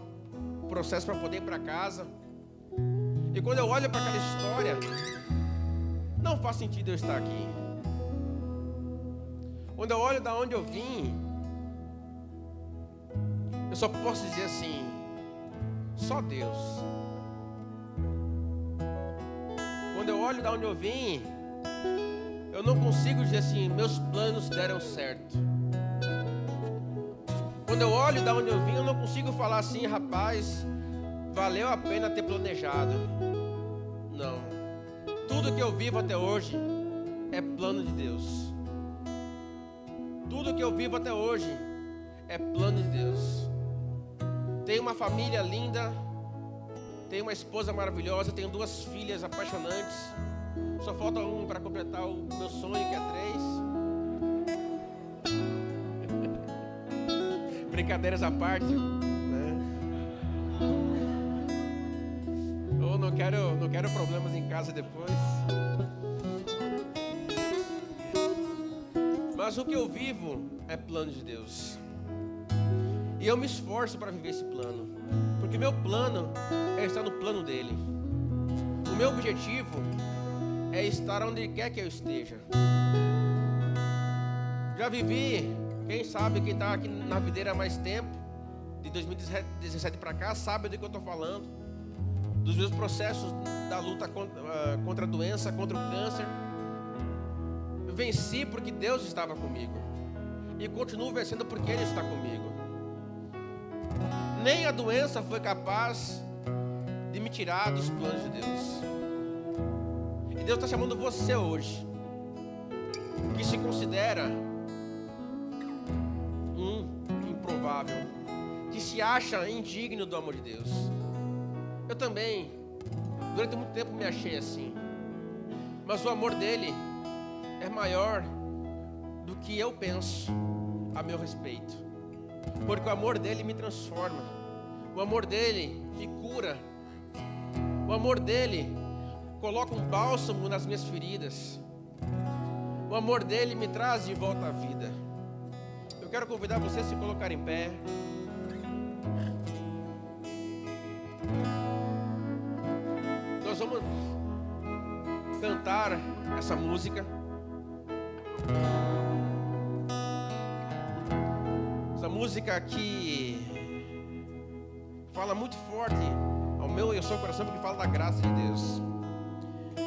processo para poder ir para casa. E quando eu olho para aquela história, não faz sentido eu estar aqui. Quando eu olho da onde eu vim, eu só posso dizer assim, só Deus. Quando eu olho da onde eu vim, eu não consigo dizer assim, meus planos deram certo. Quando eu olho da onde eu vim, eu não consigo falar assim, rapaz, valeu a pena ter planejado. Não. Tudo que eu vivo até hoje é plano de Deus. Tudo que eu vivo até hoje é plano de Deus. Tenho uma família linda, tenho uma esposa maravilhosa, tenho 2 filhas apaixonantes. Só falta um para completar o meu sonho, que é 3. Brincadeiras à parte, né? Ou não quero problemas em casa depois. Mas o que eu vivo é plano de Deus. E eu me esforço para viver esse plano, porque meu plano é estar no plano dele. O meu objetivo é estar onde Ele quer que eu esteja. Já vivi, quem sabe, quem está aqui na videira há mais tempo, de 2017 para cá, sabe do que eu estou falando, dos meus processos da luta contra a doença, contra o câncer. Eu venci porque Deus estava comigo, e continuo vencendo porque Ele está comigo. Nem a doença foi capaz de me tirar dos planos de Deus. E Deus está chamando você hoje, que se considera um improvável, que se acha indigno do amor de Deus. Eu também Durante muito tempo me achei assim. Mas o amor dele é maior do que eu penso a meu respeito. Porque o amor dele me transforma. O amor dele me cura. O amor dele coloca um bálsamo nas minhas feridas. O amor dele me traz de volta à vida. Eu quero convidar você a se colocar em pé. Nós vamos cantar essa música. Essa música que fala muito forte ao meu e ao seu coração, porque fala da graça de Deus.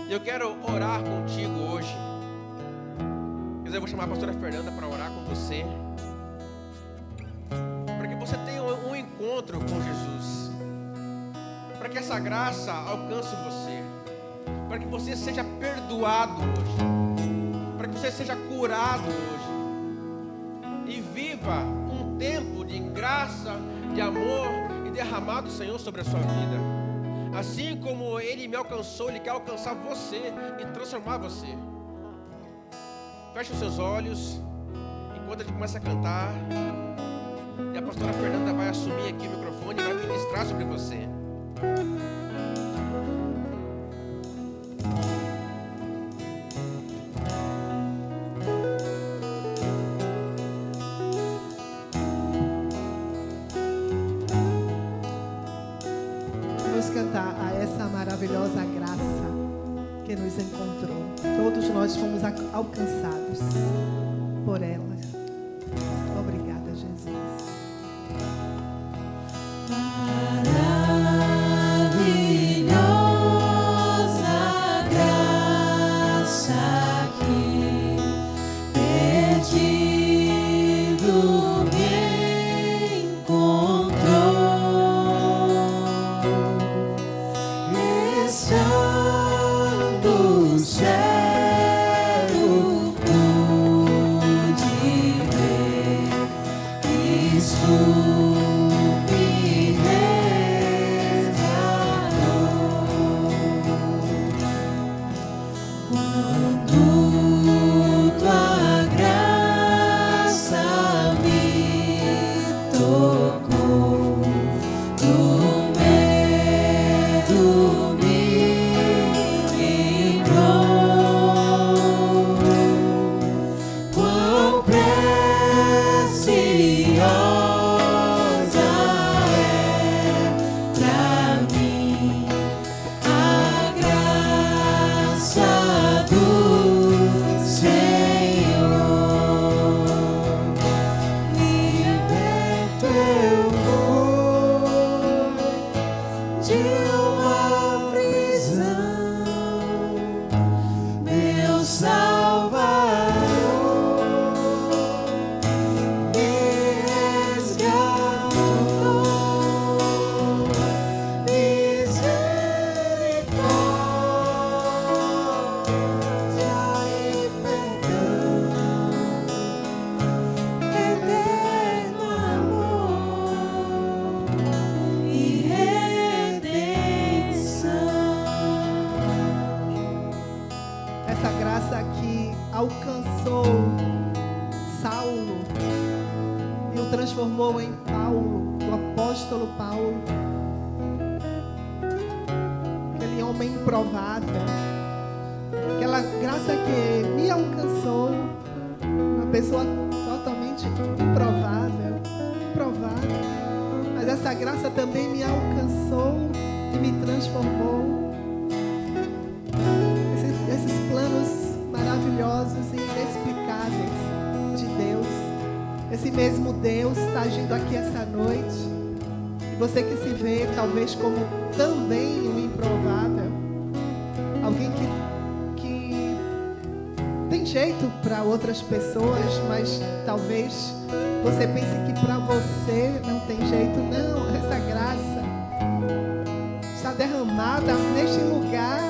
E eu quero orar contigo hoje. Quer dizer, eu vou chamar a pastora Fernanda para orar com você, para que você tenha um encontro com Jesus, para que essa graça alcance você, para que você seja perdoado hoje, para que você seja curado hoje e viva um tempo de graça, de amor e derramado do Senhor sobre a sua vida. Assim como Ele me alcançou, Ele quer alcançar você e transformar você. Feche os seus olhos enquanto a gente começa a cantar. E a pastora Fernanda vai assumir aqui o microfone e vai ministrar sobre você. Vamos cantar a essa maravilhosa graça que nos encontrou. Todos nós fomos alcançados por ela. Obrigada, Jesus. Alcançou Saulo e o transformou em Paulo, o apóstolo Paulo, aquele homem improvável, aquela graça que me alcançou, uma pessoa totalmente improvável, mas essa graça também me alcançou e me transformou. Esses planos maravilhosos e inexplicáveis de Deus. Esse mesmo Deus está agindo aqui essa noite. E você que se vê talvez como também um improvável, alguém que tem jeito para outras pessoas, mas talvez você pense que para você não tem jeito. Não, essa graça está derramada neste lugar,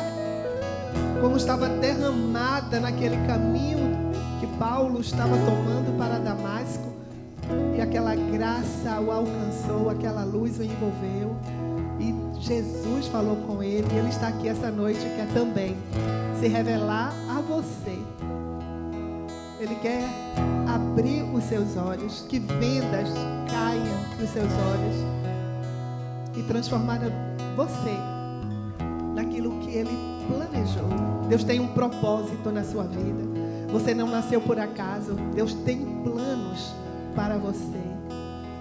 como estava derramada naquele caminho que Paulo estava tomando para Damasco, e aquela graça o alcançou, aquela luz o envolveu e Jesus falou com ele e ele está aqui essa noite e quer também se revelar a você. Ele quer abrir os seus olhos, que vendas caiam dos seus olhos e transformar você naquilo que Ele planejou. Deus tem um propósito na sua vida. Você não nasceu por acaso. Deus tem planos para você.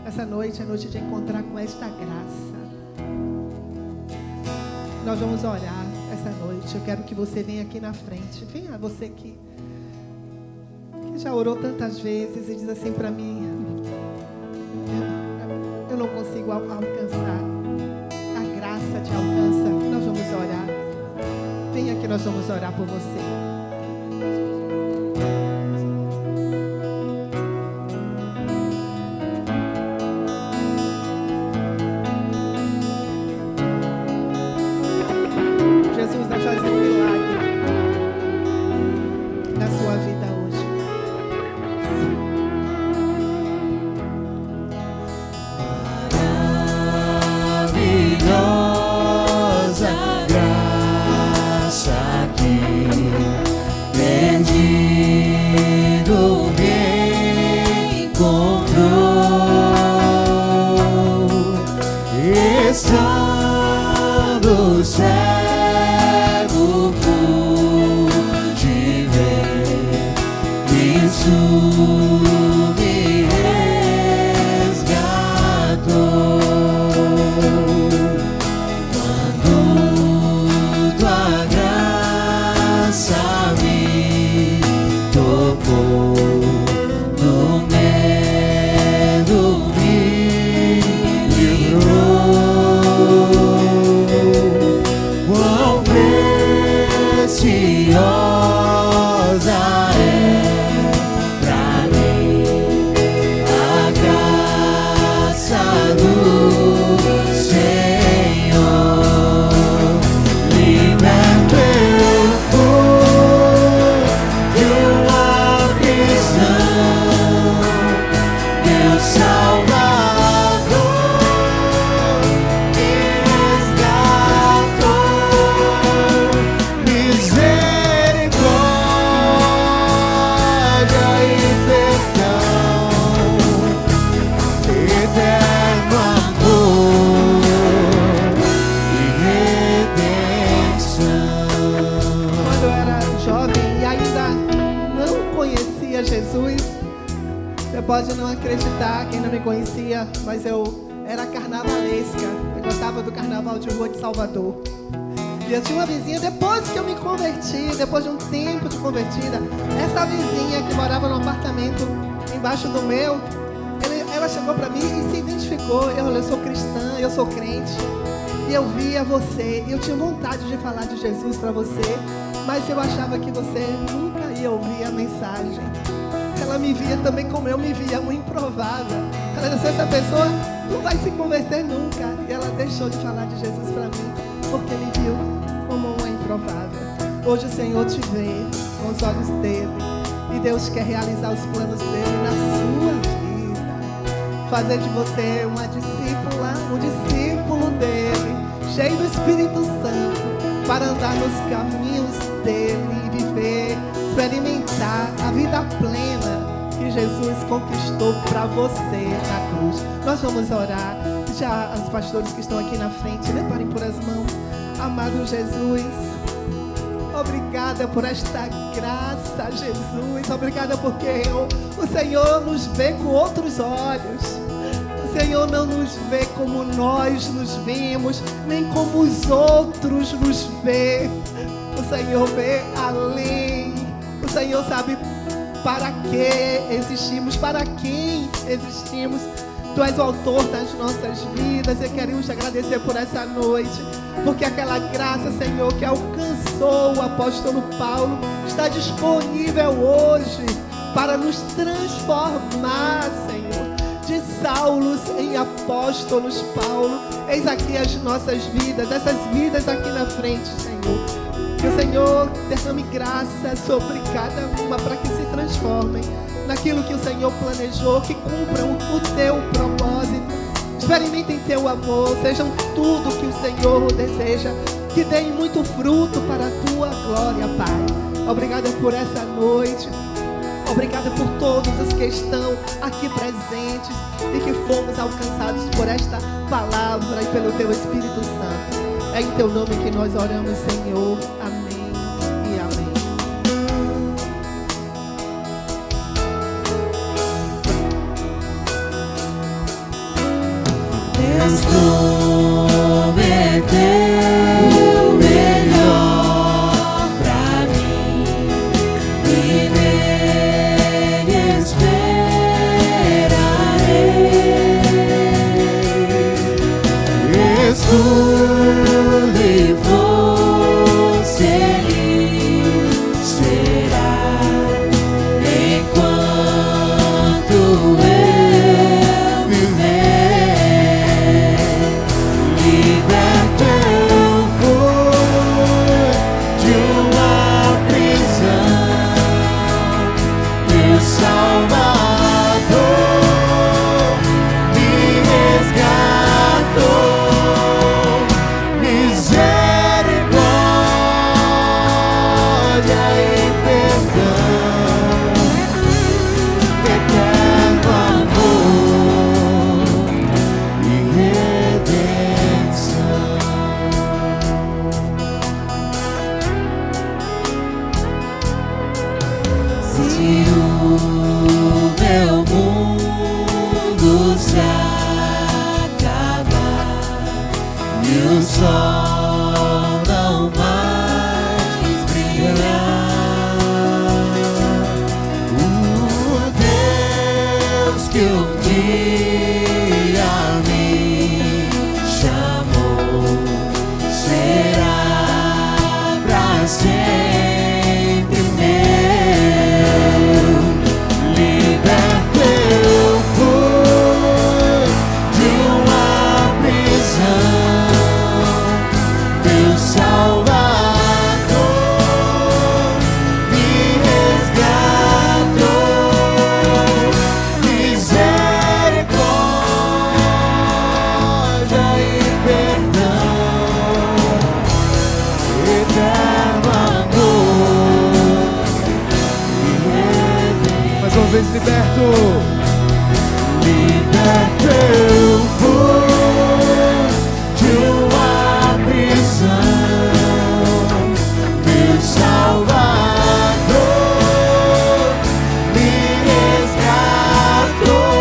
Essa noite é noite de encontrar com esta graça. Nós vamos orar essa noite. Eu quero que você venha aqui na frente. Venha, você que já orou tantas vezes e diz assim para mim: eu não consigo alcançar. A graça te alcança. Nós vamos orar. Venha que nós vamos orar por você. Jesus vai fazer um milagre na sua vida hoje. Maravilhosa graça que perdido me encontrou, estando cego pude ver, isso me resgatou. Quando tua graça me tocou, do medo me livrou. Quão preciosa é pra mim a graça do Senhor. Liberto eu fui de uma prisão, meu Salvador me resgatou. Misericórdia e perdão, eterno amor e redenção. Quando eu era jovem e ainda não conhecia Jesus, você pode não acreditar, quem não me conhecia, mas eu era carnavalesca. Eu gostava do carnaval de rua de Salvador. E eu tinha uma vizinha, depois que eu me converti, depois de um tempo de convertida, essa vizinha que morava num apartamento embaixo do meu, ela chegou pra mim e se identificou. Eu sou cristã, eu sou crente. E eu via você, e eu tinha vontade de falar de Jesus pra você, mas eu achava que você nunca ia ouvir a mensagem. Ela me via também como eu me via, uma improvável. Ela disse: essa pessoa não vai se converter nunca. E ela deixou de falar de Jesus pra mim, porque me viu como uma improvável. Hoje o Senhor te vê com os olhos dele, e Deus quer realizar os planos dele na sua vida. Fazer de você uma discípula, um discípulo dele, cheio do Espírito Santo, para andar nos caminhos dele e viver, experimentar a vida plena que Jesus conquistou para você na cruz. Nós vamos orar. Já os pastores que estão aqui na frente, preparem por as mãos. Amado Jesus, obrigada por esta graça, Jesus. Obrigada porque o Senhor nos vê com outros olhos. O Senhor não nos vê como nós nos vemos, nem como os outros nos vê. O Senhor vê além. O Senhor sabe para que existimos, para quem existimos. Tu és o autor das nossas vidas e queremos te agradecer por essa noite, porque aquela graça, Senhor, que alcançou o apóstolo Paulo, está disponível hoje para nos transformar, Senhor, de Saulos em apóstolos, Paulo. Eis aqui as nossas vidas, essas vidas aqui na frente, Senhor. Que o Senhor derrame graça sobre cada uma para que se transformem naquilo que o Senhor planejou, que cumpram o teu propósito. Experimentem teu amor, sejam tudo que o Senhor deseja, que deem muito fruto para a tua glória, Pai. Obrigada por essa noite. Obrigada por todos os que estão aqui presentes e que fomos alcançados por esta palavra e pelo teu Espírito Santo. É em teu nome que nós oramos, Senhor. Amém e amém. Deus prometeu o melhor pra mim e nele esperarei. Escudo e você será enquanto eu viver. Liberto eu fui de uma prisão, meu Salvador me resgatou. Misericórdia e perdão, eterno amor e redenção. Se o meu mundo se acabar e o sol não mais brilhar, o Deus que um dia me chamou será pra sempre meu. Liberto eu fui de uma prisão, meu Salvador me resgatou. Misericórdia e perdão, eterno amor e redenção. Mais uma vez, liberto. Liberto eu fui de uma prisão, meu Salvador me resgatou.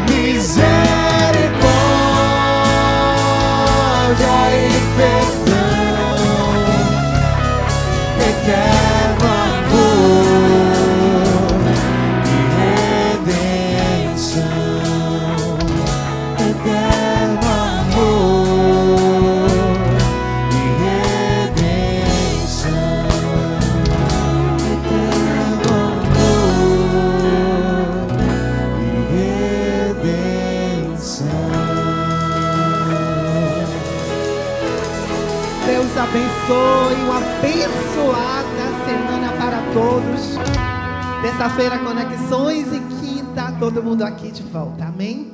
Misericórdia e perdão, eterno amor e redenção, eterno amor e redenção, eterno amor e redenção. Deus abençoe, uma abençoada semana para todos. Terça-feira, Conexões, e quinta, todo mundo aqui de volta. Amém?